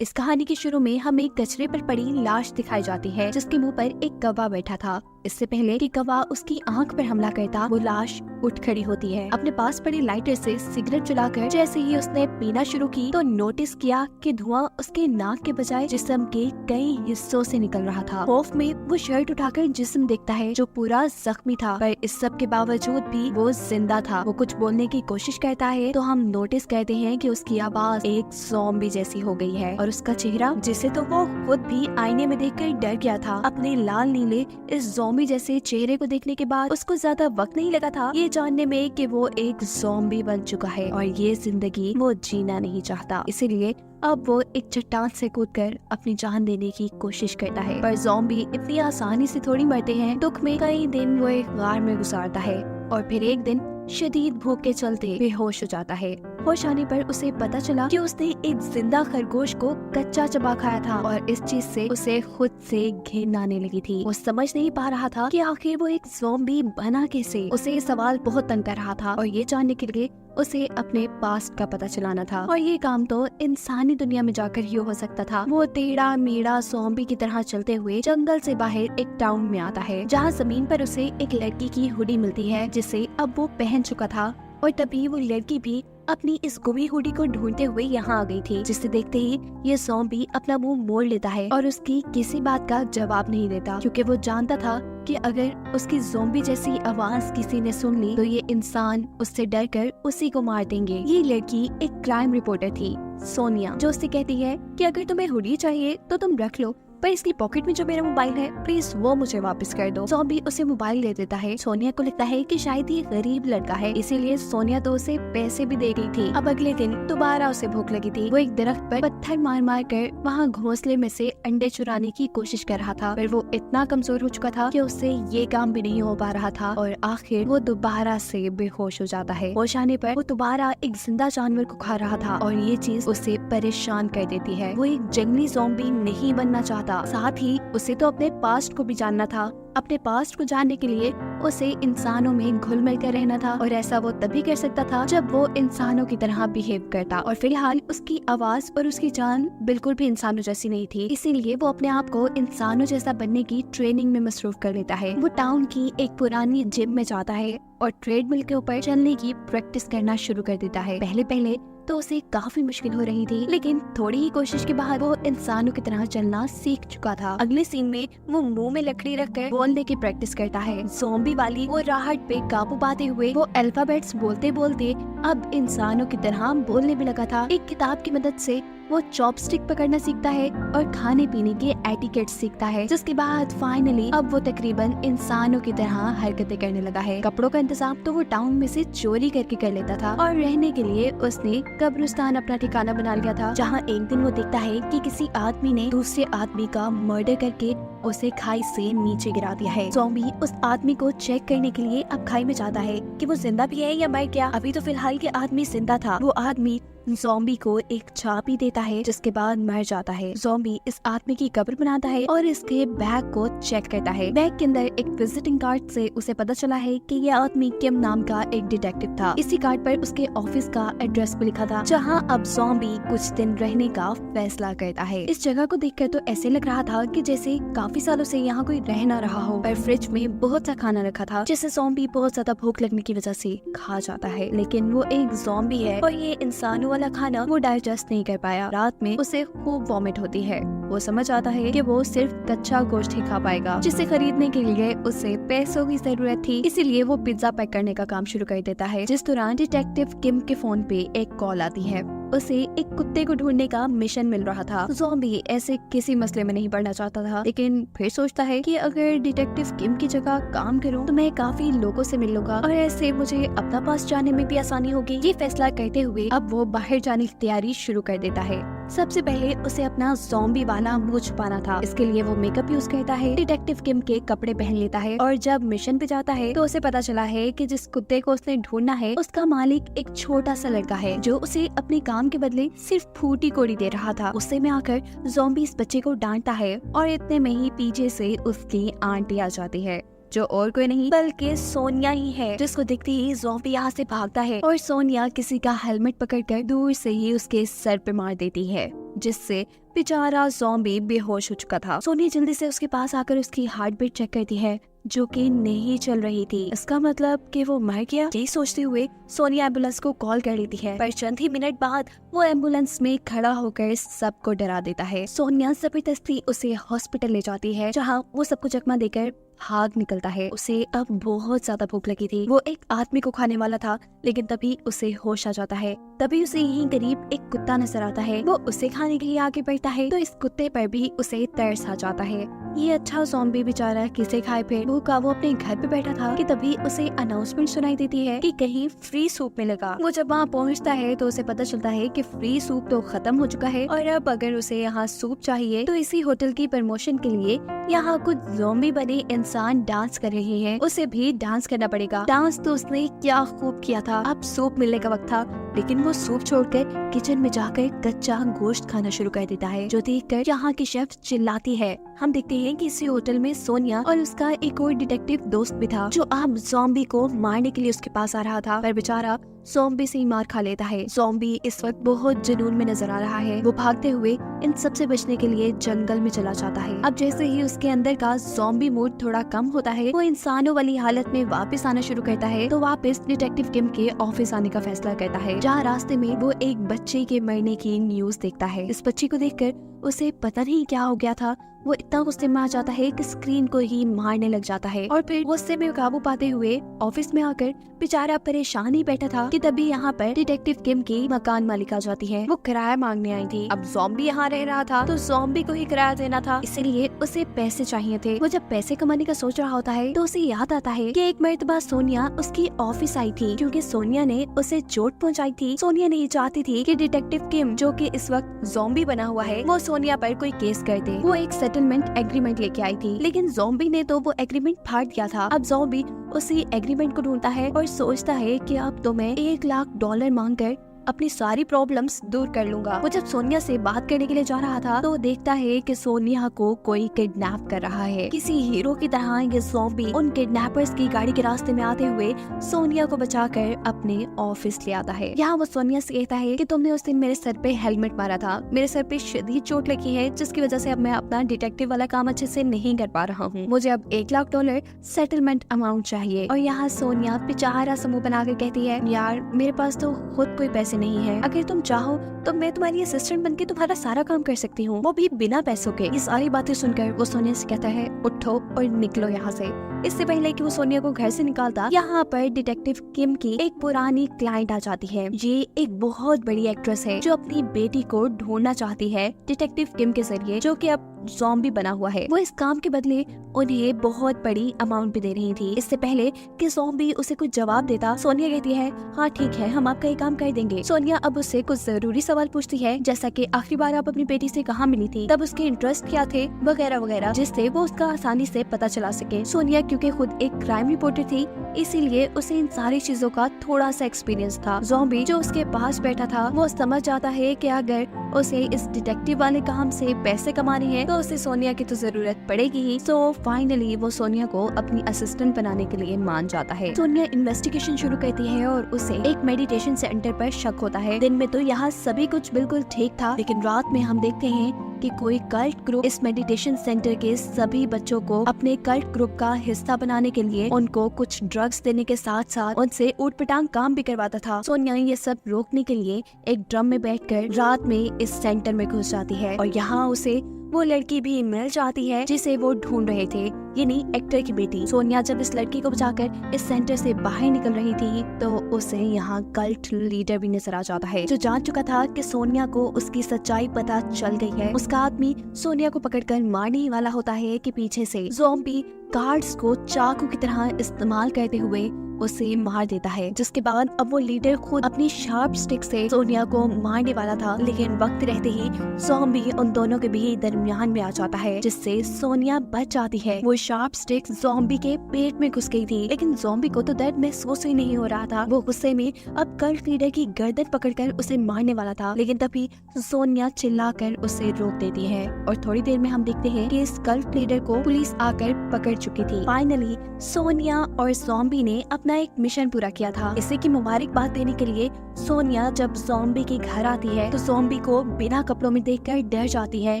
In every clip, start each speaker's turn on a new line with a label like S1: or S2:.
S1: इस कहानी के शुरू में हमें एक कचरे पर पड़ी लाश दिखाई जाती है जिसके मुंह पर एक कौवा बैठा था। इससे पहले कि कौवा उसकी आंख पर हमला करता, वो लाश उठ खड़ी होती है। अपने पास पड़ी लाइटर से सिगरेट जलाकर जैसे ही उसने पीना शुरू की तो नोटिस किया कि धुआं उसके नाक के बजाय जिस्म के कई हिस्सों से निकल रहा था। खौफ में वो शर्ट उठाकर जिस्म देखता है जो पूरा जख्मी था, पर इस सब के बावजूद भी वो जिंदा था। वो कुछ बोलने की कोशिश करता है तो हम नोटिस करते हैं कि उसकी आवाज एक ज़ॉम्बी जैसी हो गई है और उसका चेहरा, जिसे तो वो खुद भी आईने में देखकर डर गया था, अपने लाल नीले इस ज़ॉम्बी जैसे चेहरे को देखने के बाद उसको ज्यादा वक्त नहीं लगा था ये जानने में कि वो एक ज़ॉम्बी बन चुका है और ये जिंदगी वो जीना नहीं चाहता। इसीलिए अब वो एक चट्टान से कूदकर अपनी जान देने की कोशिश करता है, पर ज़ॉम्बी इतनी आसानी से थोड़ी मरते हैं। दुख में कई दिन वो एक गार में गुजारता है और फिर एक दिन शदीद भूख के चलते बेहोश हो जाता है। होश आने पर उसे पता चला कि उसने एक जिंदा खरगोश को कच्चा चबा खाया था और इस चीज से उसे खुद से घिन आने लगी थी। वो समझ नहीं पा रहा था कि आखिर वो एक ज़ॉम्बी बना कैसे। उसे ये सवाल बहुत तंग कर रहा था और ये जानने के लिए उसे अपने पास्ट का पता चलाना था, और ये काम तो इंसानी दुनिया में जाकर ही हो सकता था। वो टेढ़ा मेढ़ा ज़ॉम्बी की तरह चलते हुए जंगल से बाहर एक टाउन में आता है जहाँ जमीन पर उसे एक लड़की की हुडी मिलती है जिसे अब वो पहन चुका था, और तभी वो लड़की भी अपनी इस गुमी हुडी को ढूंढते हुए यहाँ आ गई थी, जिसे देखते ही ये ज़ॉम्बी अपना मुंह मोड़ लेता है और उसकी किसी बात का जवाब नहीं देता, क्योंकि वो जानता था कि अगर उसकी ज़ॉम्बी जैसी आवाज किसी ने सुन ली तो ये इंसान उससे डरकर उसी को मार देंगे। ये लड़की एक क्राइम रिपोर्टर थी, सोनिया, जो उससे कहती है कि अगर तुम्हें हुडी चाहिए तो तुम रख लो, पर इसकी पॉकेट में जो मेरा मोबाइल है प्लीज वो मुझे वापस कर दो। ज़ॉम्बी उसे मोबाइल दे देता है। सोनिया को लगता है कि शायद ये गरीब लड़का है, इसीलिए सोनिया तो उसे पैसे भी दे गई थी। अब अगले दिन दोबारा उसे भूख लगी थी। वो एक दरख्त पर पत्थर मार मार कर वहाँ घोंसले में से अंडे चुराने की कोशिश कर रहा था, पर वो इतना कमजोर हो चुका था कि उससे ये काम भी नहीं हो पा रहा था और आखिर वो दोबारा से बेहोश हो जाता है। होश आने पर वो दोबारा एक जिंदा जानवर को खा रहा था और ये चीज उसे परेशान कर देती है। वो एक जंगली ज़ॉम्बी नहीं बनना चाहता, साथ ही उसे तो अपने पास्ट को भी जानना था। अपने पास्ट को जानने के लिए उसे इंसानों में घुल मिल कर रहना था, और ऐसा वो तभी कर सकता था जब वो इंसानों की तरह बिहेव करता। और फिलहाल उसकी आवाज और उसकी जान बिल्कुल भी इंसानों जैसी नहीं थी, इसीलिए वो अपने आप को इंसानों जैसा बनने की ट्रेनिंग में मसरूफ कर लेता है। वो टाउन की एक पुरानी जिम में जाता है और ट्रेडमिल के ऊपर चलने की प्रैक्टिस करना शुरू कर देता है। पहले पहले तो उसे काफी मुश्किल हो रही थी, लेकिन थोड़ी ही कोशिश के बाद वो इंसानों की तरह चलना सीख चुका था। अगले सीन में वो मुंह में लकड़ी रखकर बोलने की प्रैक्टिस करता है। ज़ॉम्बी वाली वो राहत पे काबू पाते हुए वो अल्फाबेट्स बोलते बोलते अब इंसानों की तरह बोलने भी लगा था। एक किताब की मदद से वो चॉपस्टिक पकड़ना सीखता है और खाने पीने के एटिकेट सीखता है, जिसके बाद फाइनली अब वो तकरीबन इंसानों की तरह हरकतें करने लगा है। कपड़ों का इंतजाम तो वो टाउन में से चोरी करके कर लेता था, और रहने के लिए उसने कब्रिस्तान अपना ठिकाना बना लिया था, जहाँ एक दिन वो देखता है कि किसी आदमी ने दूसरे आदमी का मर्डर करके उसे खाई से नीचे गिरा दिया है। ज़ॉम्बी उस आदमी को चेक करने के लिए अब खाई में जाता है कि वो जिंदा भी है या मर गया। अभी तो फिलहाल के आदमी जिंदा था। वो आदमी ज़ॉम्बी को एक चाबी देता है, जिसके बाद मर जाता है। ज़ॉम्बी इस आदमी की कब्र बनाता है और इसके बैग को चेक करता है। बैग के अंदर एक विजिटिंग कार्ड से उसे पता चला है कि ये आदमी किम नाम का एक डिटेक्टिव था। इसी कार्ड पर उसके ऑफिस का एड्रेस भी लिखा था, जहाँ अब ज़ॉम्बी कुछ दिन रहने का फैसला करता है। इस जगह को देखकर तो ऐसे लग रहा था कि जैसे काफी सालों से यहाँ कोई रह ना रहा हो, पर फ्रिज में बहुत सा खाना रखा था जिसे ज़ॉम्बी बहुत ज्यादा भूख लगने की वजह से खा जाता है। लेकिन वो एक ज़ॉम्बी है और ये इंसानों वाला खाना वो डाइजेस्ट नहीं कर पाया। रात में उसे खूब वॉमिट होती है। वो समझ आता है कि वो सिर्फ कच्चा गोश्त ही खा पाएगा, जिसे खरीदने के लिए उसे पैसों की जरूरत थी। इसीलिए वो पिज्जा पैक करने का काम शुरू कर देता है। जिस दौरान डिटेक्टिव किम के फोन पे एक कॉल आती है। उसे एक कुत्ते को ढूंढने का मिशन मिल रहा था। ज़ॉम्बी ऐसे किसी मसले में नहीं पड़ना चाहता था, लेकिन फिर सोचता है कि अगर डिटेक्टिव किम की जगह काम करूं तो मैं काफी लोगों से मिल लूंगा और ऐसे मुझे अपना पास जाने में भी आसानी होगी। ये फैसला करते हुए अब वो बाहर जाने की तैयारी शुरू कर देता है। सबसे पहले उसे अपना ज़ॉम्बी वाला मुंह छुपाना था। इसके लिए वो मेकअप यूज करता है, डिटेक्टिव किम के कपड़े पहन लेता है, और जब मिशन पे जाता है तो उसे पता चला है कि जिस कुत्ते को उसने ढूंढना है उसका मालिक एक छोटा सा लड़का है जो उसे अपने काम के बदले सिर्फ फूटी कोड़ी दे रहा था। गुस्से में आकर ज़ॉम्बी इस बच्चे को डांटता है और इतने में ही पीछे से उसकी आंटी आ जाती है, जो और कोई नहीं बल्कि सोनिया ही है, जिसको देखते ही ज़ॉम्बी यहाँ से भागता है और सोनिया किसी का हेलमेट पकड़कर दूर से ही उसके सर पे मार देती है। जिससे बेचारा ज़ॉम्बी बेहोश हो चुका था। सोनिया जल्दी से उसके पास आकर उसकी हार्ट बीट चेक करती है जो कि नहीं चल रही थी। इसका मतलब कि वो मर गया। यही सोचते हुए सोनिया एम्बुलेंस को कॉल कर लेती है, पर चंद ही मिनट बाद वो एम्बुलेंस में खड़ा होकर सबको डरा देता है। सोनिया जबरदस्ती उसे हॉस्पिटल ले जाती है जहाँ वो सबको चकमा देकर भाग निकलता है। उसे अब बहुत ज्यादा भूख लगी थी। वो एक आदमी को खाने वाला था, लेकिन तभी उसे होश आ जाता है। तभी उसे यहीं करीब एक कुत्ता नजर आता है। वो उसे खाने के लिए आगे बढ़ता है तो इस कुत्ते पर भी उसे तरस आ जाता है। ये अच्छा ज़ॉम्बी बेचारा किसे खाए फिर। वो अपने घर पे बैठा था कि तभी उसे अनाउंसमेंट सुनाई देती है कि कहीं फ्री सूप मिलेगा। वो जब वहाँ पहुँचता है तो उसे पता चलता है कि फ्री सूप तो खत्म हो चुका है और अब अगर उसे यहाँ सूप चाहिए तो इसी होटल की प्रमोशन के लिए यहाँ कुछ ज़ॉम्बी बने इंसान डांस कर रहे हैं, उसे भी डांस करना पड़ेगा। डांस तो उसने क्या खूब किया था। अब सूप मिलने का वक्त था, लेकिन वो सूप छोड़कर किचन में जाकर कच्चा गोश्त खाना शुरू कर देता है, जो देखकर यहाँ की शेफ चिल्लाती है। हम देखते हैं कि इसी होटल में सोनिया और उसका एक और डिटेक्टिव दोस्त भी था जो अब ज़ॉम्बी को मारने के लिए उसके पास आ रहा था, पर बेचारा ज़ॉम्बी से ही मार खा लेता है। ज़ॉम्बी इस वक्त बहुत जुनून में नजर आ रहा है। वो भागते हुए इन सब से बचने के लिए जंगल में चला जाता है। अब जैसे ही उसके अंदर का ज़ॉम्बी मूड थोड़ा कम होता है, वो इंसानों वाली हालत में वापस आना शुरू करता है। तो वापस डिटेक्टिव किम के ऑफिस आने का फैसला करता है, जहाँ रास्ते में वो एक बच्चे के मरने की न्यूज देखता है। इस बच्चे को देखकर उसे पता नहीं क्या हो गया था। वो इतना गुस्से में आ जाता है कि स्क्रीन को ही मारने लग जाता है और फिर गुस्से में काबू पाते हुए ऑफिस में आकर बेचारा परेशान ही बैठा था कि तभी यहाँ पर डिटेक्टिव किम की मकान मालिक आ जाती है। वो किराया मांगने आई थी। अब ज़ॉम्बी यहाँ रह रहा था तो ज़ॉम्बी को ही किराया देना था, इसलिए उसे पैसे चाहिए थे। वो जब पैसे कमाने का सोच रहा होता है तो उसे याद आता है कि एक मर्तबा सोनिया उसकी ऑफिस आई थी क्योंकि सोनिया ने उसे चोट पहुँचाई थी। सोनिया नहीं चाहती थी कि डिटेक्टिव किम, जो कि इस वक्त ज़ॉम्बी बना हुआ है, वो सोनिया पर कोई केस कर दे। वो एक सेटलमेंट एग्रीमेंट लेके आई थी, लेकिन ज़ॉम्बी ने तो वो एग्रीमेंट फाड़ दिया था। अब ज़ॉम्बी उसी एग्रीमेंट को ढूंढता है और सोचता है कि अब तो मैं $1,00,000 मांगकर अपनी सारी प्रॉब्लम्स दूर कर लूंगा। वो जब सोनिया से बात करने के लिए जा रहा था तो देखता है कि सोनिया को कोई किडनैप कर रहा है। किसी हीरो की तरह ये ज़ॉम्बी उन किडनैपर्स की गाड़ी के रास्ते में आते हुए सोनिया को बचाकर अपने ऑफिस ले आता है। यहाँ वो सोनिया से कहता है कि तुमने उस दिन मेरे सर पे हेलमेट मारा था, मेरे सर पे शदीद चोट लगी है, जिसकी वजह से अब मैं अपना डिटेक्टिव वाला काम अच्छे से नहीं कर पा रहा हूँ। मुझे अब $1,00,000 सेटलमेंट अमाउंट चाहिए। और यहाँ सोनिया बेचारा समूह बनाकर कहती है, यार मेरे पास तो खुद कोई पैसे नहीं है, अगर तुम चाहो तो मैं तुम्हारी असिस्टेंट बनके तुम्हारा सारा काम कर सकती हूँ, वो भी बिना पैसों के। ये सारी बातें सुनकर वो सोनिया से कहता है, उठो और निकलो यहाँ से। इससे पहले कि वो सोनिया को घर से निकालता, यहाँ पर डिटेक्टिव किम की एक पुरानी क्लाइंट आ जाती है। ये एक बहुत बड़ी एक्ट्रेस है जो अपनी बेटी को ढूंढना चाहती है डिटेक्टिव किम के जरिए, जो कि अब ज़ॉम्बी बना हुआ है। वो इस काम के बदले उन्हें बहुत बड़ी अमाउंट भी दे रही थी। इससे पहले कि ज़ॉम्बी उसे कुछ जवाब देता, सोनिया कहती है, हाँ ठीक है, हम आपका ये काम कर देंगे। सोनिया अब उससे कुछ जरूरी सवाल पूछती है, जैसा कि आखिरी बार आप अपनी बेटी से कहाँ मिली थी, तब उसके इंटरेस्ट क्या थे, वगैरह वगैरह, जिससे वो उसका आसानी से पता चला सके। सोनिया क्योंकि खुद एक क्राइम रिपोर्टर थी, इसीलिए उसे इन सारी चीजों का थोड़ा सा एक्सपीरियंस था। ज़ॉम्बी जो उसके पास बैठा था वो समझ जाता है कि अगर उसे इस डिटेक्टिव वाले काम से पैसे कमाने हैं तो उसे सोनिया की तो जरूरत पड़ेगी ही। सो फाइनली वो सोनिया को अपनी असिस्टेंट बनाने के लिए मान जाता है। सोनिया इन्वेस्टिगेशन शुरू करती है और उसे एक मेडिटेशन सेंटर पर शक होता है। दिन में तो यहाँ सभी कुछ बिल्कुल ठीक था, लेकिन रात में हम देखते हैं कि कोई कल्ट ग्रुप इस मेडिटेशन सेंटर के सभी बच्चों को अपने कल्ट ग्रुप का हिस्सा बनाने के लिए उनको कुछ ड्रग्स देने के साथ साथ उनसे ऊटपटांग काम भी करवाता था। सोनिया ये सब रोकने के लिए एक ड्रम में बैठकर रात में इस सेंटर में घुस जाती है और यहाँ उसे वो लड़की भी मिल जाती है जिसे वो ढूंढ रहे थे, यानी एक्टर की बेटी। सोनिया जब इस लड़की को बचाकर इस सेंटर से बाहर निकल रही थी तो उसे यहाँ कल्ट लीडर भी नजर आ जाता है, जो जान चुका था कि सोनिया को उसकी सच्चाई पता चल गई है। उसका आदमी सोनिया को पकड़कर मारने ही वाला होता है कि पीछे से ज़ॉम्बी कार्ड्स को चाकू की तरह इस्तेमाल करते हुए उसे मार देता है, जिसके बाद अब वो लीडर खुद अपनी शार्प स्टिक से सोनिया को मारने वाला था, लेकिन वक्त रहते ही ज़ॉम्बी उन दोनों के भी दरमियान में आ जाता है, जिससे सोनिया बच जाती है। वो शार्प स्टिक ज़ॉम्बी के पेट में घुस गई थी, लेकिन ज़ॉम्बी को तो दर्द महसूस ही नहीं हो रहा था। वो गुस्से में अब कल्ट लीडर की गर्दन पकड़कर उसे मारने वाला था, लेकिन तभी सोनिया चिल्लाकर उसे रोक देती है और थोड़ी देर में हम देखते हैं कि इस कल्ट लीडर को पुलिस आकर पकड़ चुकी थी। फाइनली सोनिया और ज़ॉम्बी ने अपने अपना एक मिशन पूरा किया था। इसी की मुबारकबाद देने के लिए सोनिया जब ज़ॉम्बी के घर आती है तो ज़ॉम्बी को बिना कपड़ों में देखकर डर जाती है,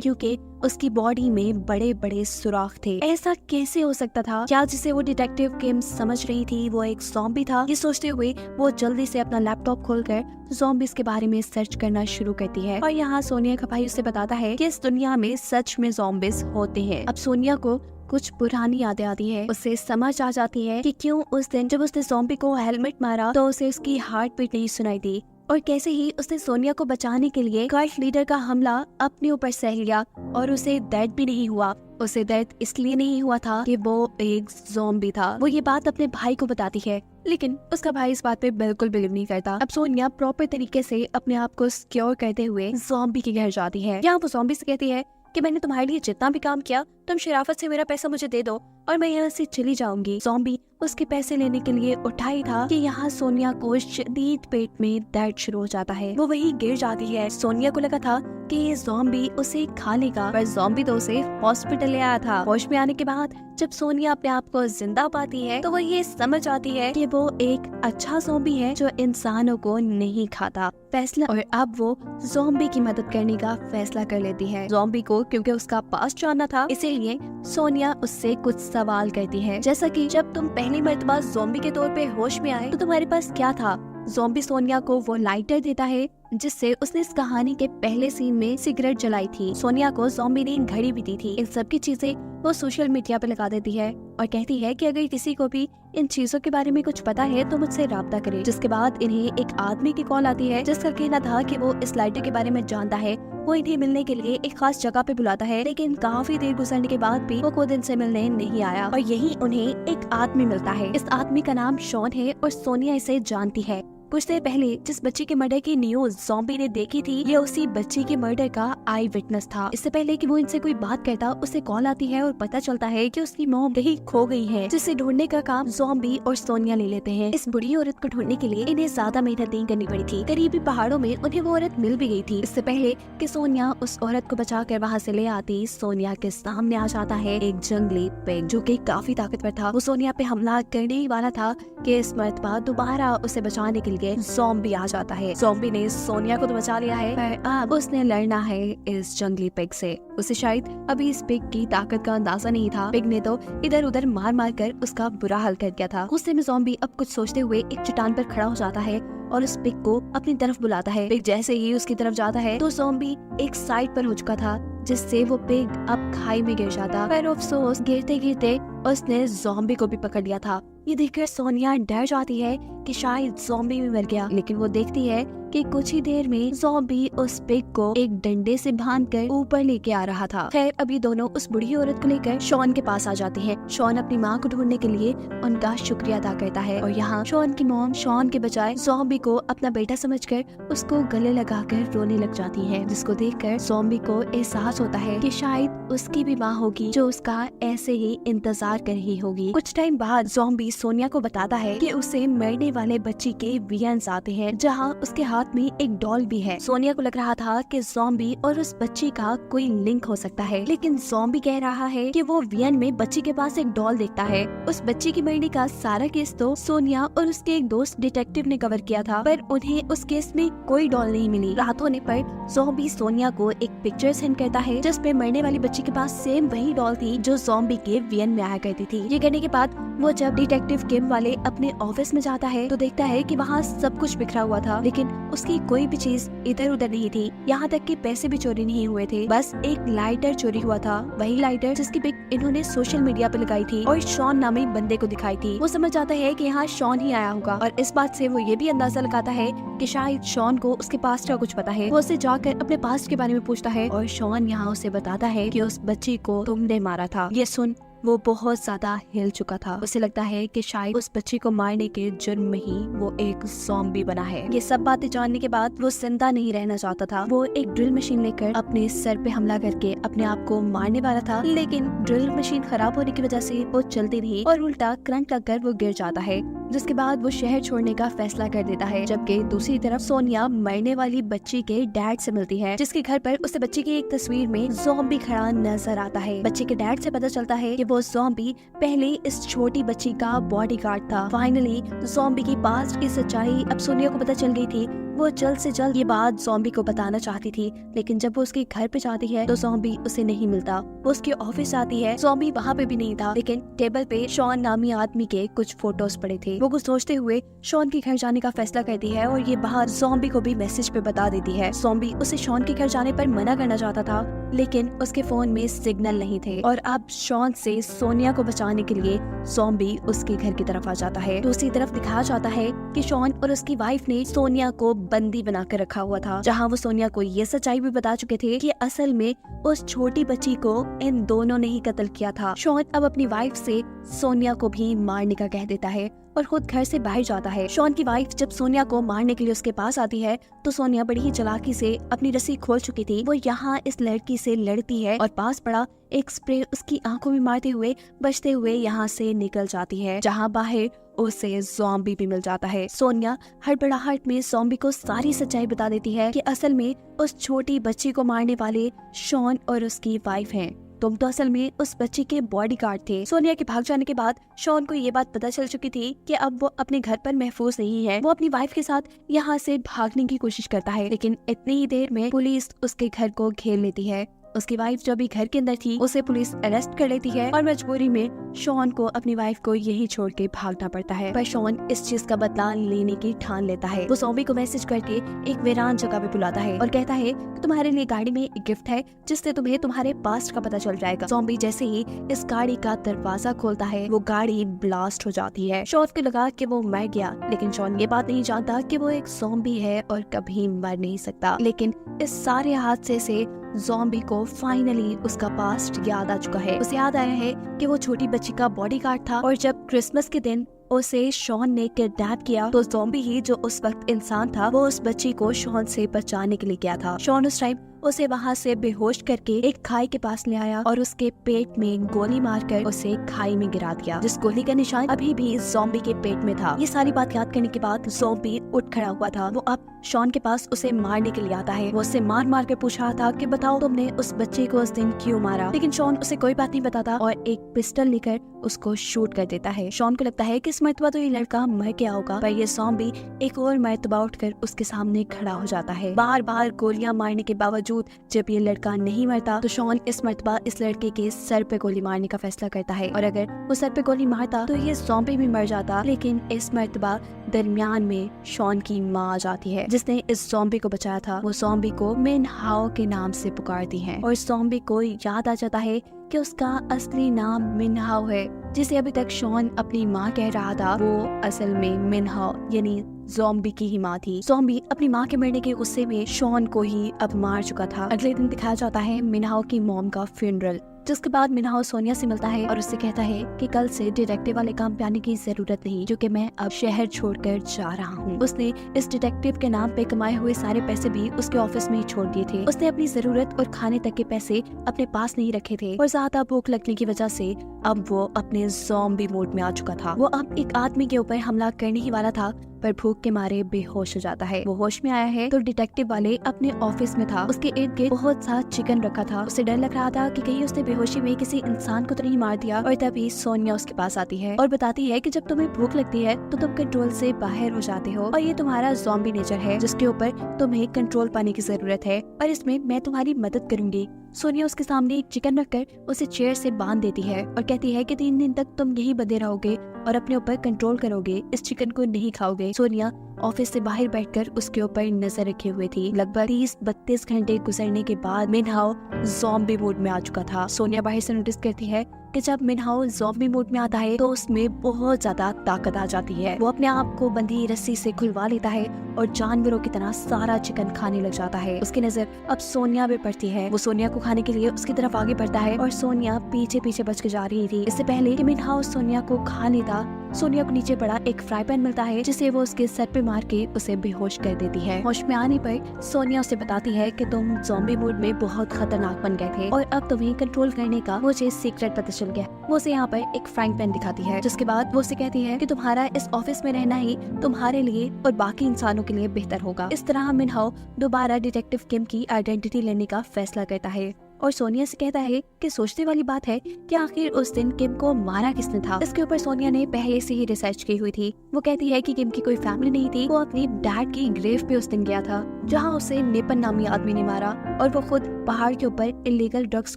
S1: क्योंकि उसकी बॉडी में बड़े बड़े सुराख थे। ऐसा कैसे हो सकता था? क्या जिसे वो डिटेक्टिव किम समझ रही थी वो एक ज़ॉम्बी था? ये सोचते हुए वो जल्दी से अपना लैपटॉप खोलकर ज़ॉम्बीज़ के बारे में सर्च करना शुरू करती है। और यहाँ सोनिया का भाई उसे बताता है कि इस दुनिया में सच में ज़ॉम्बीज़ होते हैं। अब सोनिया को कुछ पुरानी यादें आती है। उसे समझ आ जाती है कि क्यों उस दिन जब उसने ज़ॉम्बी को हेलमेट मारा तो उसे उसकी हार्ट बीट नहीं सुनाई दी, और कैसे ही उसने सोनिया को बचाने के लिए कल्ट लीडर का हमला अपने ऊपर सह लिया और उसे दर्द भी नहीं हुआ। उसे दर्द इसलिए नहीं हुआ था कि वो एक ज़ॉम्बी था। वो ये बात अपने भाई को बताती है, लेकिन उसका भाई इस बात पे बिल्कुल बिलीव नहीं करता। अब सोनिया प्रॉपर तरीके से अपने आप को सिक्योर करते हुए ज़ॉम्बी के घर जाती है। यहाँ वो ज़ॉम्बी से कहती है कि मैंने तुम्हारे लिए जितना भी काम किया तुम शराफत से मेरा पैसा मुझे दे दो और मैं यहाँ से चली जाऊंगी। ज़ॉम्बी उसके पैसे लेने के लिए उठा ही था कि यहाँ सोनिया को शदीद पेट में दर्द शुरू हो जाता है। वो वहीं गिर जाती है। सोनिया को लगा था कि ये ज़ॉम्बी उसे खा लेगा, पर ज़ॉम्बी तो उसे हॉस्पिटल ले आया था। होश में आने के बाद जब सोनिया अपने आप को जिंदा पाती है तो वो ये समझ आती है कि वो एक अच्छा ज़ॉम्बी है जो इंसानों को नहीं खाता। फैसला और अब वो ज़ॉम्बी की मदद करने का फैसला कर लेती है। ज़ॉम्बी को क्योंकि उसका पास्ट जानना था, इसीलिए सोनिया उससे कुछ सवाल करती है, जैसा कि जब तुम पहली मर्तबा ज़ॉम्बी के तौर पे होश में आए तो तुम्हारे पास क्या था? ज़ॉम्बी सोनिया को वो लाइटर देता है जिससे उसने इस कहानी के पहले सीन में सिगरेट जलाई थी। सोनिया को ज़ॉम्बी ने घड़ी भी दी थी। इन सब की चीजें वो सोशल मीडिया पे लगा देती है और कहती है कि अगर किसी को भी इन चीजों के बारे में कुछ पता है तो मुझसे राब्ता करे। जिसके बाद इन्हें एक आदमी की कॉल आती है जिसका कहना था कि वो इस लाइटर के बारे में जानता है। वो इन्हें मिलने के लिए एक खास जगह पे बुलाता है, लेकिन काफी देर गुजरने के बाद भी वो खुद इनसे मिलने नहीं आया और यही उन्हें एक आदमी मिलता है। इस आदमी का नाम शॉन है और सोनिया इसे जानती है। कुछ देर पहले जिस बच्ची के मर्डर की न्यूज ज़ॉम्बी ने देखी थी, ये उसी बच्ची के मर्डर का आई विटनेस था। इससे पहले कि वो इनसे कोई बात करता, उसे कॉल आती है और पता चलता है कि उसकी मॉम कहीं खो गई है, जिसे ढूंढने का काम ज़ॉम्बी और सोनिया ले लेते हैं। इस बुरी औरत को ढूंढने के लिए इन्हें ज्यादा मेहनत नहीं करनी पड़ी थी। करीबी पहाड़ों में उन्हें वो औरत मिल भी गई थी। इससे पहले कि सोनिया उस औरत को बचा कर वहाँ से ले आती, सोनिया के सामने आ जाता है एक जंगली पिग जो कि काफी ताकतवर था। वो सोनिया पे हमला करने ही वाला था कि इस मर्तबा दोबारा उसे बचाने के लिए ज़ॉम्बी आ जाता है। ज़ॉम्बी ने सोनिया को तो बचा लिया है, पर अब उसने लड़ना है इस जंगली पिग से। उसे शायद अभी इस पिग की ताकत का अंदाजा नहीं था। पिग ने तो इधर उधर मार मार कर उसका बुरा हाल कर दिया था। गुस्से में ज़ॉम्बी अब कुछ सोचते हुए एक चट्टान पर खड़ा हो जाता है और उस पिग को अपनी तरफ बुलाता है। पिग जैसे ही उसकी तरफ जाता है तो ज़ॉम्बी एक साइड पर हो चुका था, जिससे वो पिग अब खाई में गिर जाता। पर अफसोस गिरते गिरते उसने ज़ॉम्बी को भी पकड़ लिया था। ये देखकर सोनिया डर जाती है कि शायद ज़ॉम्बी भी मर गया, लेकिन वो देखती है कि कुछ ही देर में ज़ॉम्बी उस पिग को एक डंडे से बांधकर ऊपर लेके आ रहा था। खैर अब ये दोनों उस बुढ़ी औरत को लेकर शॉन के पास आ जाते हैं। शॉन अपनी माँ को ढूंढने के लिए उनका शुक्रिया अदा करता है और यहाँ शॉन की मॉम शॉन के बजाय ज़ॉम्बी को अपना बेटा समझकर उसको गले लगाकर रोने लग जाती है, जिसको देखकर ज़ॉम्बी को एहसास होता है कि शायद उसकी भी माँ होगी जो उसका ऐसे ही इंतजार कर रही होगी। कुछ टाइम बाद ज़ॉम्बी सोनिया को बताता है कि उसे मरने वाले बच्ची के वियंस आते हैं, जहाँ उसके हाथ में एक डॉल भी है। सोनिया को लग रहा था कि ज़ॉम्बी और उस बच्ची का कोई लिंक हो सकता है, लेकिन ज़ॉम्बी कह रहा है कि वो वियन में बच्ची के पास एक डॉल देखता है। उस बच्ची की मरने का सारा केस तो सोनिया और उसके एक दोस्त डिटेक्टिव ने कवर किया था, पर उन्हें उस केस में कोई डॉल नहीं मिली। रात होने पर ज़ॉम्बी सोनिया को एक पिक्चर सेंड करता है जिसपे मरने वाली बच्ची के पास सेम वही डॉल थी जो ज़ॉम्बी के वियन में आया करती थी। ये करने के बाद वो जब डिटेक्टिव किम वाले अपने ऑफिस में जाता है तो देखता है कि वहाँ सब कुछ बिखरा हुआ था, लेकिन उसकी कोई भी चीज इधर उधर नहीं थी। यहाँ तक कि पैसे भी चोरी नहीं हुए थे, बस एक लाइटर चोरी हुआ था, वही लाइटर जिसकी पिक इन्होंने सोशल मीडिया पे लगाई थी और शॉन नामी बंदे को दिखाई थी। वो समझ जाता है कि यहाँ शॉन ही आया होगा और इस बात से वो ये भी अंदाजा लगाता है कि शायद शॉन को उसके पास्ट का कुछ पता है। वो उसे जाकर अपने पास्ट के बारे में पूछता है और शॉन यहाँ उसे बताता है कि उस बच्ची को तुमने मारा था। ये सुन वो बहुत ज्यादा हिल चुका था। उसे लगता है कि शायद उस बच्ची को मारने के जुर्म में ही वो एक ज़ॉम्बी बना है। ये सब बातें जानने के बाद वो जिंदा नहीं रहना चाहता था। वो एक ड्रिल मशीन लेकर अपने सर पे हमला करके अपने आप को मारने वाला था, लेकिन ड्रिल मशीन खराब होने की वजह से वो चलती नहीं और उल्टा करंट लगकर वो गिर जाता है। जिसके बाद वो शहर छोड़ने का फैसला कर देता है। जबकि दूसरी तरफ सोनिया मरने वाली बच्ची के डैड से मिलती है, जिसके घर पर उसे बच्ची की एक तस्वीर में ज़ॉम्बी खड़ा नजर आता है। बच्चे के डैड से पता चलता है कि वो ज़ॉम्बी पहले इस छोटी बच्ची का बॉडीगार्ड था। फाइनली ज़ॉम्बी की पास्ट की सच्चाई अब सोनिया को पता चल गई थी। वो जल्द से जल्द ये बात ज़ॉम्बी को बताना चाहती थी, लेकिन जब वो उसके घर पे जाती है तो ज़ॉम्बी उसे नहीं मिलता। वो उसके ऑफिस आती है, ज़ॉम्बी वहाँ पे भी नहीं था, लेकिन टेबल पे शॉन नामी आदमी के कुछ फोटोज पड़े थे। वो कुछ सोचते हुए शॉन के घर जाने का फैसला करती है और ये बाहर ज़ॉम्बी को भी मैसेज पे बता देती है। ज़ॉम्बी उसे शॉन के घर जाने पर मना करना चाहता था, लेकिन उसके फोन में सिग्नल नहीं थे और अब शॉन से सोनिया को बचाने के लिए ज़ॉम्बी उसके घर की तरफ आ जाता है। दूसरी तरफ दिखाया जाता है कि शॉन और उसकी वाइफ ने सोनिया को बंदी बनाकर रखा हुआ था, जहां वो सोनिया को ये सच्चाई भी बता चुके थे कि असल में उस छोटी बच्ची को इन दोनों ने ही कत्ल किया था। शॉन अब अपनी वाइफ से सोनिया को भी मारने का कह देता है और खुद घर से बाहर जाता है। शॉन की वाइफ जब सोनिया को मारने के लिए उसके पास आती है तो सोनिया बड़ी ही चालाकी से अपनी रस्सी खोल चुकी थी। वो यहाँ इस लड़की से लड़ती है और पास पड़ा एक स्प्रे उसकी आंखों में मारते हुए बचते हुए यहाँ से निकल जाती है, जहाँ बाहर उसे ज़ॉम्बी भी मिल जाता है। सोनिया हड़बड़ाहट में ज़ॉम्बी को सारी सच्चाई बता देती है कि असल में उस छोटी बच्ची को मारने वाले शॉन और उसकी वाइफ हैं। तुम तो असल में उस बच्ची के बॉडीगार्ड थे। सोनिया के भाग जाने के बाद शॉन को ये बात पता चल चुकी थी कि अब वो अपने घर पर महफूज नहीं है। वो अपनी वाइफ के साथ यहाँ से भागने की कोशिश करता है, लेकिन इतनी ही देर में पुलिस उसके घर को घेर लेती है। उसकी वाइफ जो भी घर के अंदर थी उसे पुलिस अरेस्ट कर लेती है और मजबूरी में शॉन को अपनी वाइफ को यही छोड़ के भागना पड़ता है। पर शॉन इस चीज का बदला लेने की ठान लेता है। वो ज़ॉम्बी को मैसेज करके एक वीरान जगह पे बुलाता है और कहता है कि तुम्हारे लिए गाड़ी में एक गिफ्ट है जिससे तुम्हें तुम्हारे पास्ट का पता चल जाएगा। ज़ॉम्बी जैसे ही इस गाड़ी का दरवाजा खोलता है वो गाड़ी ब्लास्ट हो जाती है। शॉन को लगा कि वो मर गया, लेकिन शॉन ये बात नहीं जानता कि वो एक ज़ॉम्बी है और कभी मर नहीं सकता। लेकिन इस सारे हादसे से ज़ॉम्बी को फाइनली उसका पास्ट याद आ चुका है। उसे याद आया है कि वो छोटी बच्ची का बॉडीगार्ड था और जब क्रिसमस के दिन उसे शॉन ने किडनैप किया तो ज़ॉम्बी ही जो उस वक्त इंसान था वो उस बच्ची को शॉन से बचाने के लिए गया था। शॉन उस टाइम उसे वहाँ से बेहोश करके एक खाई के पास ले आया और उसके पेट में गोली मारकर उसे खाई में गिरा दिया, जिस गोली का निशान अभी भी ज़ॉम्बी के पेट में था। ये सारी बात याद करने के बाद ज़ॉम्बी उठ खड़ा हुआ था। वो अब शॉन के पास उसे मारने के लिए आता है। वो उसे मार मार कर पूछ रहा था कि बताओ तुमने उस बच्चे को उस दिन क्यों मारा, लेकिन शॉन उसे कोई बात नहीं बताता और एक पिस्टल लेकर उसको शूट कर देता है। शॉन को लगता है कि इस मर्तबा तो ये लड़का मर गया होगा, पर ये ज़ॉम्बी एक और मर्तबा उठकर उसके सामने खड़ा हो जाता है। बार बार गोलियां मारने के बावजूद जब ये लड़का नहीं मरता तो शॉन इस मर्तबा इस लड़के के सर पे गोली मारने का फैसला करता है और अगर वो सर पे गोली मारता तो ये ज़ॉम्बी भी मर जाता। लेकिन इस मर्तबा दरमियान में शॉन की माँ आ जाती है जिसने इस ज़ॉम्बी को बचाया था। वो ज़ॉम्बी को मिन हाओ के नाम से पुकारती है और ज़ॉम्बी को याद आ जाता है कि उसका असली नाम मिन हाओ है, जिसे अभी तक शॉन अपनी माँ कह रहा था वो असल में मिन हाओ यानी ज़ॉम्बी की ही माँ थी। ज़ॉम्बी अपनी माँ के मरने के गुस्से में शॉन को ही अब मार चुका था। अगले दिन दिखाया जाता है मिन हाओ की मॉम का फ्यूनरल, जिसके बाद मिन हाओ सोनिया से मिलता है और उससे कहता है कि कल से डिटेक्टिव वाले काम पे आने की जरूरत नहीं, क्योंकि मैं अब शहर छोड़कर जा रहा हूँ। उसने इस डिटेक्टिव के नाम पे कमाए हुए सारे पैसे भी उसके ऑफिस में ही छोड़ दिए थे। उसने अपनी जरूरत और खाने तक के पैसे अपने पास नहीं रखे थे और ज्यादा भूख लगने की वजह से अब वो अपने ज़ॉम्बी मोड में आ चुका था। वो अब एक आदमी के ऊपर हमला करने ही वाला था पर भूख के मारे बेहोश हो जाता है। वो होश में आया है तो डिटेक्टिव वाले अपने ऑफिस में था। उसके इर्द गिर्द बहुत सा चिकन रखा था। उसे डर लग रहा था कि कहीं उसने बेहोशी में किसी इंसान को तो नहीं मार दिया। और तभी सोनिया उसके पास आती है और बताती है कि जब तुम्हें भूख लगती है तो तुम कंट्रोल से बाहर हो जाते हो और ये तुम्हारा ज़ॉम्बी नेचर है जिसके ऊपर तुम्हें कंट्रोल पाने की जरूरत है और इसमें मैं तुम्हारी मदद करूंगी। सोनिया उसके सामने एक चिकन रखकर उसे चेयर से बांध देती है और कहती है कि 3 दिन तक तुम यही बंधे रहोगे और अपने ऊपर कंट्रोल करोगे, इस चिकन को नहीं खाओगे। सोनिया ऑफिस से बाहर बैठकर उसके ऊपर नजर रखे हुए थी। लगभग 30-32 घंटे गुजरने के बाद मिन हाओ ज़ॉम्बी मोड में आ चुका था। सोनिया बाहर से नोटिस करती है कि जब मिन हाओ ज़ॉम्बी मोड में आता है तो उसमें बहुत ज्यादा ताकत आ जाती है। वो अपने आप को बंधी रस्सी से खुलवा लेता है और जानवरों की तरह सारा चिकन खाने लग जाता है। उसकी नजर अब सोनिया पे पड़ती है। वो सोनिया को खाने के लिए उसकी तरफ आगे बढ़ता है और सोनिया पीछे पीछे बच के जा रही थी। इससे पहले कि मिन हाओ सोनिया को खा लेता सोनिया को नीचे पड़ा एक फ्राई पैन मिलता है जिसे वो उसके सर पे मार के उसे बेहोश कर देती है। होश में आने पर सोनिया उसे बताती है कि तुम ज़ॉम्बी मूड में बहुत खतरनाक बन गए थे और अब तुम्हें कंट्रोल करने का मुझे सीक्रेट पता चल गया। वो उसे यहाँ पर एक फ्राइंग पैन दिखाती है, जिसके बाद वो उसे कहती है कि तुम्हारा इस ऑफिस में रहना ही तुम्हारे लिए और बाकी इंसानों के लिए बेहतर होगा। इस तरह मिनहाओ दोबारा डिटेक्टिव किम की आइडेंटिटी लेने का फैसला करता है और सोनिया से कहता है कि सोचने वाली बात है कि आखिर उस दिन किम को मारा किसने था। इसके ऊपर सोनिया ने पहले से ही रिसर्च की हुई थी। वो कहती है कि किम की कोई फैमिली नहीं थी। वो अपनी डैड की ग्रेव पे उस दिन गया था जहां उसे नेपन नामी आदमी ने मारा और वो खुद पहाड़ के ऊपर इलीगल ड्रग्स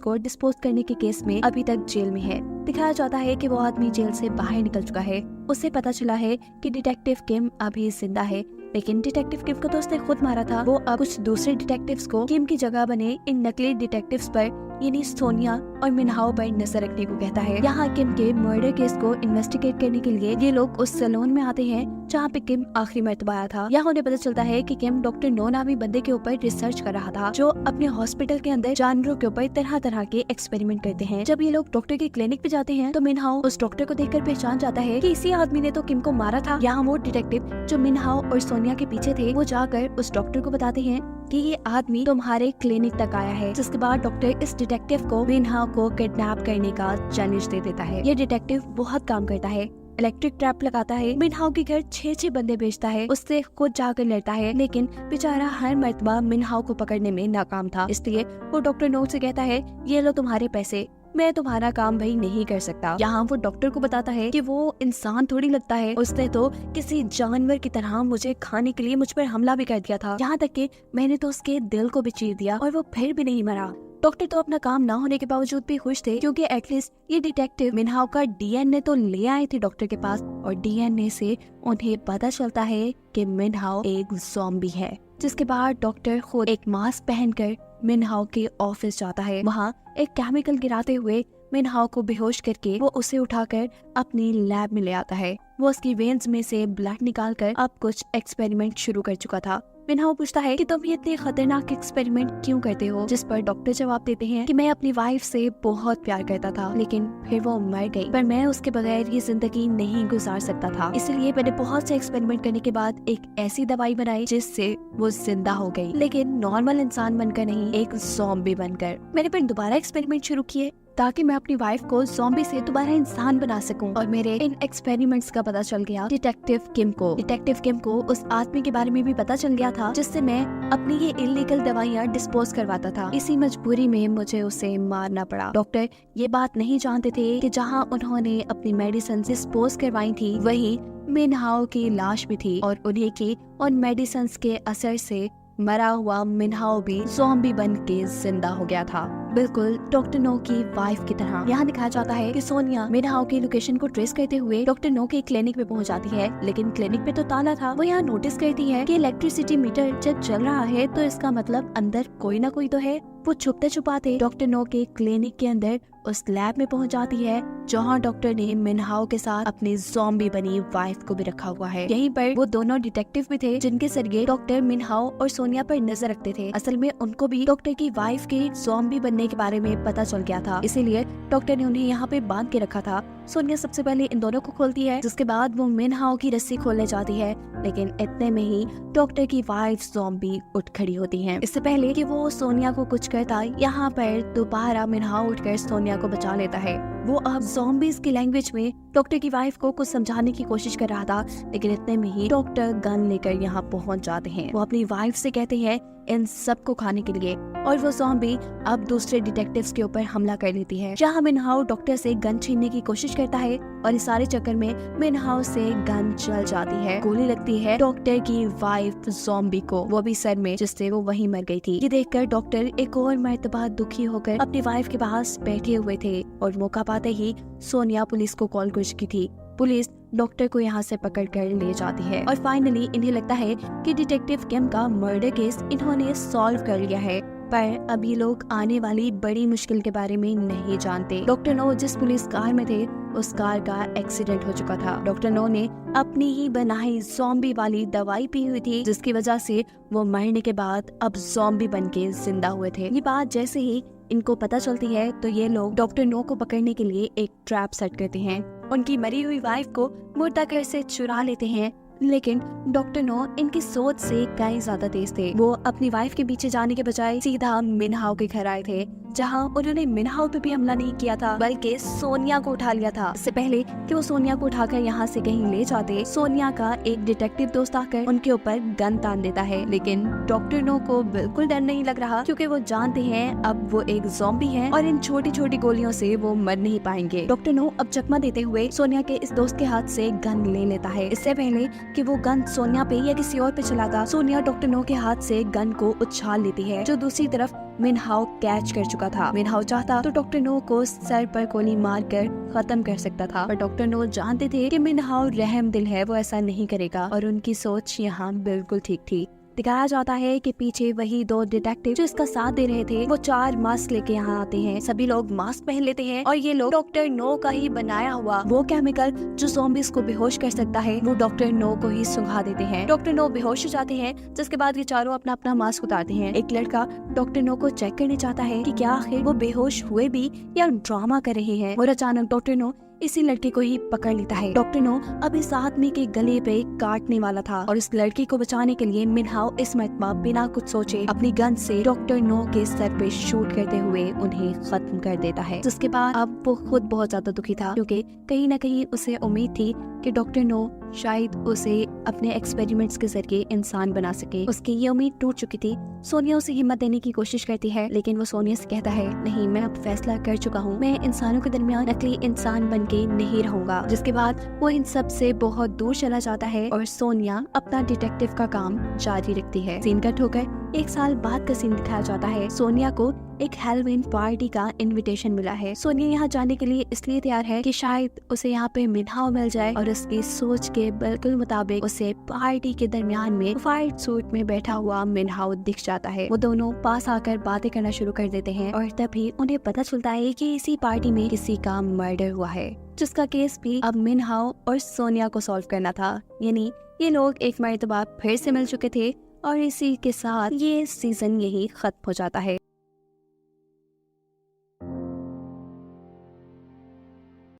S1: को डिस्पोज करने के केस में अभी तक जेल में है। दिखाया जाता है कि वो आदमी जेल से बाहर निकल चुका है। उसे पता चला है कि डिटेक्टिव किम अभी जिंदा है, लेकिन डिटेक्टिव किम को तो उसने खुद मारा था। वो अब कुछ दूसरे डिटेक्टिव्स को किम की जगह बने इन नकली डिटेक्टिव्स पर यानी सोनिया और मिनहाओ पर नजर रखने को कहता है। यहाँ किम के मर्डर केस को इन्वेस्टिगेट करने के लिए ये लोग उस सैलून में आते हैं जहाँ पे किम आखिरी मर्तबा आया था। यहाँ उन्हें पता चलता है कि किम डॉक्टर नो नामी बंदे के ऊपर रिसर्च कर रहा था जो अपने हॉस्पिटल के अंदर जानवरों के ऊपर तरह तरह के एक्सपेरिमेंट करते हैं। जब ये लोग डॉक्टर के क्लिनिक पे जाते हैं तो मिनहाओ उस डॉक्टर को देखकर पहचान जाता है कि इसी आदमी ने तो किम को मारा था। यहाँ वो डिटेक्टिव जो मिनहाओ और सोनिया के पीछे थे वो जाकर उस डॉक्टर को बताते हैं कि ये आदमी तुम्हारे क्लिनिक तक आया है। जिसके बाद डॉक्टर इस डिटेक्टिव को मिनहाओ को किडनैप करने का चैलेंज दे देता है। ये डिटेक्टिव बहुत काम करता है, इलेक्ट्रिक ट्रैप लगाता है, मिनहाओ के घर 6 बंदे भेजता है, उससे खुद जाकर लड़ता है, लेकिन बेचारा हर मर्तबा मिनहाओ को पकड़ने में नाकाम था। इसलिए वो डॉक्टर नो से कहता है ये लो तुम्हारे पैसे, मैं तुम्हारा काम भाई नहीं कर सकता। यहाँ वो डॉक्टर को बताता है कि वो इंसान थोड़ी लगता है, उसने तो किसी जानवर की तरह मुझे खाने के लिए मुझ पर हमला भी कर दिया था। यहाँ तक कि मैंने तो उसके दिल को भी चीर दिया और वो फिर भी नहीं मरा। डॉक्टर तो अपना काम ना होने के बावजूद भी खुश थे क्योंकि एटलीस्ट ये डिटेक्टिव मिनहाओ का डीएनए तो ले आए थे डॉक्टर के पास और डीएनए से उन्हें पता चलता है कि मिनहाओ एक ज़ॉम्बी है। जिसके बाद डॉक्टर खुद एक मास्क पहनकर मिनहाओ के ऑफिस जाता है। वहाँ एक केमिकल गिराते हुए मिनहाओ को बेहोश करके वो उसे उठाकर अपनी लैब में ले आता है। वो उसकी वेन्स में से ब्लड निकालकर अब कुछ एक्सपेरिमेंट शुरू कर चुका था। मिनहाओ पूछता है कि तुम ये इतने खतरनाक एक्सपेरिमेंट क्यों करते हो, जिस पर डॉक्टर जवाब देते हैं कि मैं अपनी वाइफ से बहुत प्यार करता था, लेकिन फिर वो मर गई, पर मैं उसके बगैर ये जिंदगी नहीं गुजार सकता था। इसलिए मैंने बहुत से एक्सपेरिमेंट करने के बाद एक ऐसी दवाई बनाई जिससे वो जिंदा हो गई, लेकिन नॉर्मल इंसान बनकर नहीं, एक ज़ॉम्बी बनकर। मैंने फिर दोबारा एक्सपेरिमेंट शुरू किए ताकि मैं अपनी वाइफ को ज़ॉम्बी से दोबारा इंसान बना सकूं। और मेरे इन एक्सपेरिमेंट्स का पता चल गया डिटेक्टिव किम को। डिटेक्टिव किम को उस आदमी के बारे में भी पता चल गया था जिससे मैं अपनी ये इलीगल दवाइयाँ डिस्पोज करवाता था। इसी मजबूरी में मुझे उसे मारना पड़ा। डॉक्टर ये बात नहीं जानते थे कि जहाँ उन्होंने अपनी मेडिसिन डिस्पोज करवाई थी वही मिनहाओ की लाश भी थी और उन्हीं की उन मेडिसिन के असर से मरा हुआ मिनहाओ भी ज़ॉम्बी बन के जिंदा हो गया था, बिल्कुल डॉक्टर नो की वाइफ की तरह। यहाँ दिखाया जाता है कि सोनिया मिनहाओ की लोकेशन को ट्रेस करते हुए डॉक्टर नो के क्लिनिक पे पहुँच जाती है, लेकिन क्लिनिक पे तो ताला था। वो यहाँ नोटिस करती है कि इलेक्ट्रिसिटी मीटर जब चल रहा है तो इसका मतलब अंदर कोई ना कोई तो है। वो छुपते छुपाते डॉक्टर नो के क्लिनिक के अंदर उस लैब में पहुंच जाती है जहां डॉक्टर ने मिनहाओ के साथ अपनी ज़ॉम्बी बनी वाइफ को भी रखा हुआ है। यहीं पर वो दोनों डिटेक्टिव भी थे जिनके जरिए डॉक्टर मिनहाओ और सोनिया पर नजर रखते थे। असल में उनको भी डॉक्टर की वाइफ के ज़ॉम्बी बनने के बारे में पता चल गया था, इसीलिए डॉक्टर ने उन्हें यहाँ पे बांध के रखा था। सोनिया सबसे पहले इन दोनों को खोलती है, जिसके बाद वो मिनहाओ की रस्सी खोलने जाती है, लेकिन इतने में ही डॉक्टर की वाइफ ज़ॉम्बी उठ खड़ी होती है। इससे पहले कि वो सोनिया को कुछ कहता, यहाँ पर दोबारा मिनहाओ उठकर सोनिया को बचा लेता है। वो अब ज़ॉम्बीज की लैंग्वेज में डॉक्टर की वाइफ को कुछ समझाने की कोशिश कर रहा था, लेकिन इतने में ही डॉक्टर गन लेकर यहाँ पहुँच जाते हैं। वो अपनी वाइफ से कहते हैं इन सबको खाने के लिए, और वो ज़ॉम्बी अब दूसरे डिटेक्टिव्स के ऊपर हमला कर लेती है। जहाँ मिनहाओ डॉक्टर से गन छीनने की कोशिश करता है और इस सारे चक्कर में मिनहाओ से गन चल जाती है। गोली लगती है डॉक्टर की वाइफ ज़ॉम्बी को, वो भी सर में, जिससे वो वहीं मर गई थी। ये देखकर डॉक्टर एक और मर्तबा दुखी होकर अपनी वाइफ के पास बैठे हुए थे और मौका पाते ही सोनिया पुलिस को कॉल कर चुकी थी। पुलिस डॉक्टर को यहाँ से पकड़ कर ले जाती है और फाइनली इन्हें लगता है कि डिटेक्टिव किम का मर्डर केस इन्होंने सॉल्व कर लिया है, पर अब ये लोग आने वाली बड़ी मुश्किल के बारे में नहीं जानते। डॉक्टर नो जिस पुलिस कार में थे उस कार का एक्सीडेंट हो चुका था। डॉक्टर नो ने अपनी ही बनाई ज़ॉम्बी वाली दवाई पी हुई थी, जिसकी वजह से वो मरने के बाद अब ज़ॉम्बी बन के जिंदा हुए थे। ये बात जैसे ही इनको पता चलती है तो ये लोग डॉक्टर नो को पकड़ने के लिए एक ट्रैप सेट करते हैं। उनकी मरी हुई वाइफ को मुर्दा घर से चुरा लेते हैं, लेकिन डॉक्टर नो इनकी सोच से कहीं ज्यादा तेज थे। वो अपनी वाइफ के पीछे जाने के बजाय सीधा मिनहाओ के घर आए थे, जहां उन्होंने मिनहाओ पे भी हमला नहीं किया था बल्कि सोनिया को उठा लिया था। इससे पहले कि वो सोनिया को उठाकर यहाँ से कहीं ले जाते, सोनिया का एक डिटेक्टिव दोस्त आकर उनके ऊपर गन तान देता है। लेकिन डॉक्टर नो को बिल्कुल डर नहीं लग रहा, क्योंकि वो जानते हैं अब वो एक ज़ॉम्बी है और इन छोटी छोटी गोलियों से वो मर नहीं पाएंगे। डॉक्टर नो अब चकमा देते हुए सोनिया के इस दोस्त के हाथ से गन ले लेता है। इससे पहले कि वो गन सोनिया पे या किसी और पे चलाता, सोनिया डॉक्टर नो के हाथ से गन को उछाल लेती है, जो दूसरी तरफ मिनहाओ कैच कर चुका था। मिनहाओ चाहता तो डॉक्टर नो को सर पर गोली मारकर खत्म कर सकता था, पर डॉक्टर नो जानते थे कि मिनहाओ रहम दिल है, वो ऐसा नहीं करेगा और उनकी सोच यहाँ बिल्कुल ठीक थी। दिखाया जाता है कि पीछे वही दो डिटेक्टिव जो इसका साथ दे रहे थे, वो 4 मास्क लेके यहाँ आते हैं। सभी लोग मास्क पहन लेते हैं और ये लोग डॉक्टर नो का ही बनाया हुआ वो केमिकल जो ज़ॉम्बीज़ को बेहोश कर सकता है, वो डॉक्टर नो को ही सुंघा देते हैं। डॉक्टर नो बेहोश हो जाते हैं, जिसके बाद ये चारों अपना अपना मास्क उतारते हैं। एक लड़का डॉक्टर नो को चेक करने चाहता है कि क्या आखिर वो बेहोश हुए भी या ड्रामा कर रहे हैं, और अचानक डॉक्टर नो इसी लड़के को ही पकड़ लेता है। डॉक्टर नो अब इस आदमी के गले पे काटने वाला था और इस लड़की को बचाने के लिए मिनहाओ इस मरतबा बिना कुछ सोचे अपनी गन से डॉक्टर नो के सर पे शूट करते हुए उन्हें खत्म कर देता है। जिसके बाद अब वो खुद बहुत ज्यादा दुखी था, क्योंकि कहीं न कहीं उसे उम्मीद थी कि डॉक्टर नो शायद उसे अपने एक्सपेरिमेंट्स के जरिए इंसान बना सके। उसकी ये उम्मीद टूट चुकी थी। सोनिया उसे हिम्मत देने की कोशिश करती है, लेकिन वो सोनिया से कहता है, नहीं, मैं अब फैसला कर चुका हूँ, मैं इंसानों के दरमियान नकली इंसान बन के नहीं रहूंगा। जिसके बाद वो इन सब से बहुत दूर चला जाता है और सोनिया अपना डिटेक्टिव का काम जारी रखती है। सीन कट होकर 1 साल बाद का सीन दिखाया जाता है। सोनिया को एक हैलोवीन पार्टी का इनविटेशन मिला है। सोनिया यहाँ जाने के लिए इसलिए तैयार है कि शायद उसे यहाँ पे मिनहाओ मिल जाए और उसकी सोच के बिल्कुल मुताबिक उसे पार्टी के दरमियान में व्हाइट सूट में बैठा हुआ मिनहाओ दिख जाता है। वो दोनों पास आकर बातें करना शुरू कर देते हैं और तभी उन्हें पता चलता है कि इसी पार्टी में किसी का मर्डर हुआ है, जिसका केस भी अब मिनहाओ और सोनिया को सॉल्व करना था। यानी ये लोग एक मर्तबा फिर से मिल चुके थे और इसी के साथ ये सीजन यही खत्म हो जाता है।